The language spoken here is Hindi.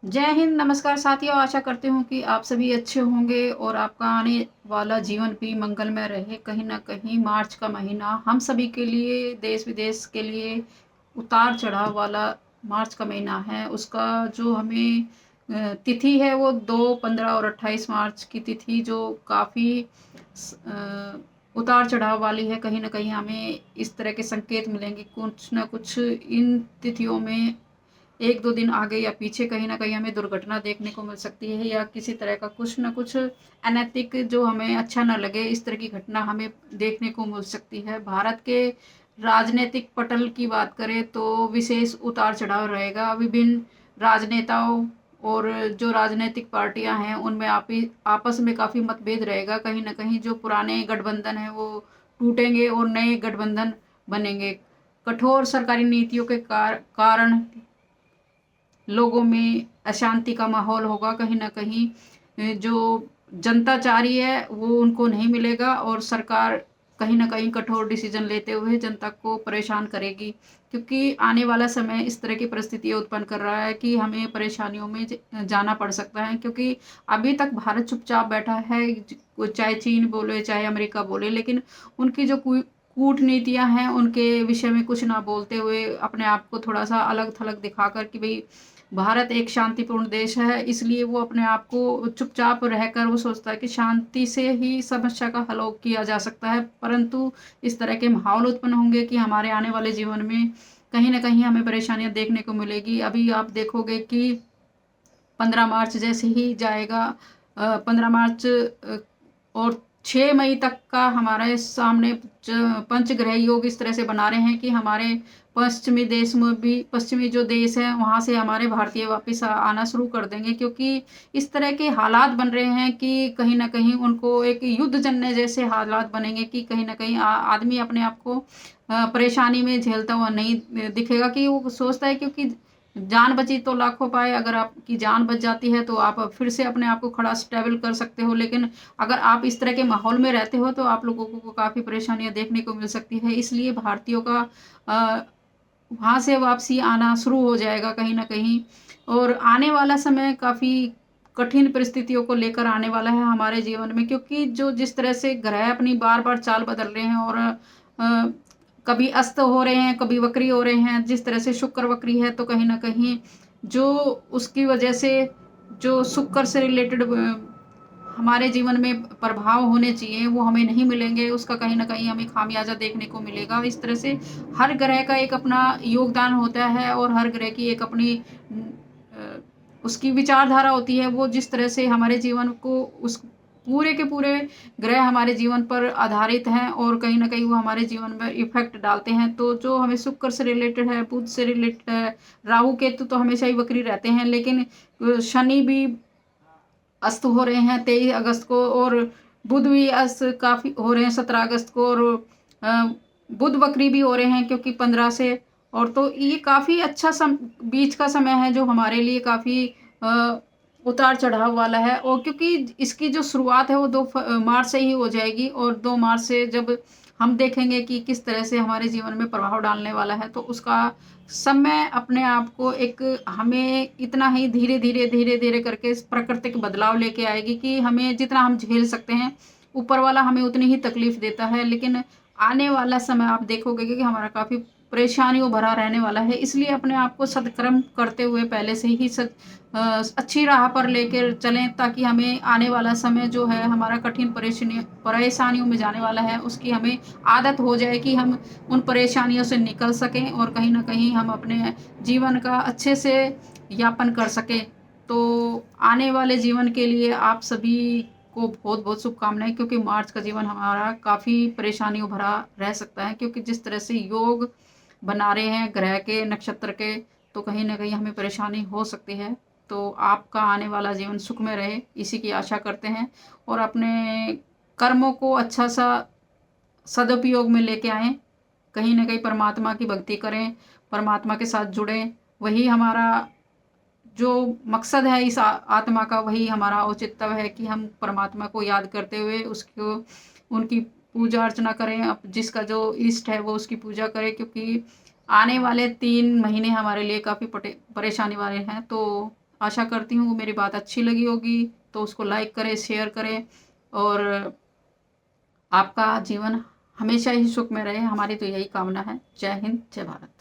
जय हिंद, नमस्कार साथियों। आशा करती हूँ कि आप सभी अच्छे होंगे और आपका आने वाला जीवन भी मंगलमय रहे। कहीं न कहीं मार्च का महीना हम सभी के लिए, देश-विदेश के लिए उतार-चढ़ाव वाला मार्च का महीना है। उसका जो हमें तिथि है वो 2, 15 और 28 मार्च की तिथि जो काफ़ी उतार-चढ़ाव वाली है। कहीं न कहीं हमें इस तरह के संकेत मिलेंगे कुछ न कुछ इन तिथियों में 1-2 दिन आगे या पीछे कहीं न कहीं हमें दुर्घटना देखने को मिल सकती है या किसी तरह का कुछ न कुछ अनैतिक जो हमें अच्छा ना लगे, इस तरह की घटना हमें देखने को मिल सकती है। भारत के राजनीतिक पटल की बात करें तो विशेष उतार-चढ़ाव रहेगा। विभिन्न राजनेताओं और जो राजनीतिक पार्टियाँ हैं, उनमें आपस में काफ़ी मतभेद रहेगा। कहीं न कहीं जो पुराने गठबंधन हैं, वो टूटेंगे और नए गठबंधन बनेंगे। कठोर सरकारी नीतियों के कारण लोगों में अशांति का माहौल होगा। कहीं न कहीं जो जनता चाह रही है वो उनको नहीं मिलेगा और सरकार कहीं न कहीं कठोर डिसीज़न लेते हुए जनता को परेशान करेगी। क्योंकि आने वाला समय इस तरह की परिस्थितियाँ उत्पन्न कर रहा है कि हमें परेशानियों में जाना पड़ सकता है, क्योंकि अभी तक भारत चुपचाप बैठा है। चाहे चीन बोले, चाहे अमेरिका बोले, लेकिन उनकी जो कूटनीतियाँ हैं, उनके विषय में कुछ ना बोलते हुए अपने आप को थोड़ा-सा अलग-थलग दिखाकर कि भई भारत एक शांतिपूर्ण देश है, इसलिए वो अपने आप को चुपचाप रहकर वो सोचता है कि शांति से ही समस्या का हल किया जा सकता है। परंतु इस तरह के माहौल उत्पन्न होंगे कि हमारे आने वाले जीवन में कहीं न कहीं हमें परेशानियाँ देखने को मिलेगी। अभी आप देखोगे कि 15 मार्च जैसे ही जाएगा, 15 मार्च और 6 मई तक का हमारे सामने पंचग्रह योग इस तरह से बना रहे हैं कि हमारे पश्चिमी जो देश हैं वहाँ से हमारे भारतीय वापस आना शुरू कर देंगे, क्योंकि इस तरह के हालात बन रहे हैं कि कहीं न कहीं उनको एक युद्ध जन्य जैसे हालात बनेंगे कि कहीं न कहीं आदमी अपने आप को परेशानी में झेलता हुआ नहीं दिखेगा, कि वो सोचता है क्योंकि जान बची तो लाखों पाए। अगर आपकी जान बच जाती है तो आप फिर से अपने आप को खड़ा स्टेबल कर सकते हो, लेकिन अगर आप इस तरह के माहौल में रहते हो तो आप लोगों को काफ़ी परेशानियाँ देखने को मिल सकती है। इसलिए भारतीयों का अ, वहाँ से वापसी आना शुरू हो जाएगा कहीं न कहीं। और आने वाला समय काफ़ी कठिन परिस्थितियों को लेकर आने वाला है हमारे जीवन में, क्योंकि जो जिस तरह से ग्रह अपनी बार-बार चाल बदल रहे हैं और कभी अस्त हो रहे हैं, कभी वक्री हो रहे हैं। जिस तरह से शुक्र वक्री है तो कहीं न कहीं जो उसकी वजह से जो शुक्र से रिलेटेड हमारे जीवन में प्रभाव होने चाहिए वो हमें नहीं मिलेंगे, उसका कहीं न कहीं हमें खामियाज़ा देखने को मिलेगा। इस तरह से हर ग्रह का एक अपना योगदान होता है और हर ग्रह की एक अपनी अ, उसकी विचारधारा होती है। वो जिस तरह से हमारे जीवन को उस पूरे के पूरे ग्रह हमारे जीवन पर आधारित हैं और कहीं न कहीं वो हमारे जीवन में इफ़ेक्ट डालते हैं। तो जो हमें शुक्र से रिलेटेड है, बुध से रिलेटेड है, राहु केतु तो हमेशा ही वक्री रहते हैं, लेकिन शनि भी अस्त हो रहे हैं 23 अगस्त को और बुध भी अस्त काफ़ी हो रहे हैं 17 अगस्त को और अ, बुध वक्री भी हो रहे हैं क्योंकि 15 से। और तो ये काफ़ी अच्छा बीच का समय है जो हमारे लिए काफ़ी अ, उतार चढ़ाव वाला है। और क्योंकि इसकी जो शुरुआत है वो 2 मार्च से ही हो जाएगी और 2 मार्च से जब हम देखेंगे कि किस तरह से हमारे जीवन में प्रभाव डालने वाला है, तो उसका समय अपने आप को एक हमें इतना ही धीरे-धीरे, धीरे-धीरे करके इस प्राकृतिक बदलाव लेके आएगी कि हमें जितना हम झेल सकते हैं, ऊपर वाला हमें उतनी ही तकलीफ़ देता है। लेकिन आने वाला समय आप देखोगे कि हमारा काफ़ी परेशानियों भरा रहने वाला है। इसलिए अपने आप को सत्कर्म करते हुए पहले से ही अच्छी राह पर लेकर चलें, ताकि हमें आने वाला समय जो है हमारा कठिन परेशानियों में जाने वाला है, उसकी हमें आदत हो जाए कि हम उन परेशानियों से निकल सकें और कहीं न कहीं हम अपने जीवन का अच्छे से यापन कर सकें। तो आने वाले जीवन के लिए आप सभी को बहुत-बहुत शुभकामनाएँ, क्योंकि मार्च का जीवन हमारा काफ़ी परेशानियों भरा रह सकता है, क्योंकि जिस तरह से योग बना रहे हैं ग्रह के, नक्षत्र के, तो कहीं न कहीं हमें परेशानी हो सकती है। तो आपका आने वाला जीवन सुखमय रहे, इसी की आशा करते हैं और अपने कर्मों को अच्छा-सा सदुपयोग में लेके आएँ। कहीं न कहीं परमात्मा की भक्ति करें, परमात्मा के साथ जुड़ें, वही हमारा जो मकसद है इस आत्मा का, वही हमारा औचित्य है कि हम परमात्मा को याद करते हुए उसको उनकी पूजा अर्चना करें। अब जिसका जो इष्ट है वो उसकी पूजा करें, क्योंकि आने वाले 3 महीने हमारे लिए काफ़ी परेशानी वाले हैं। तो आशा करती हूँ मेरी बात अच्छी लगी होगी, तो उसको लाइक करें, शेयर करें और आपका जीवन हमेशा ही सुख में रहे, हमारी तो यही कामना है। जय हिंद, जय भारत।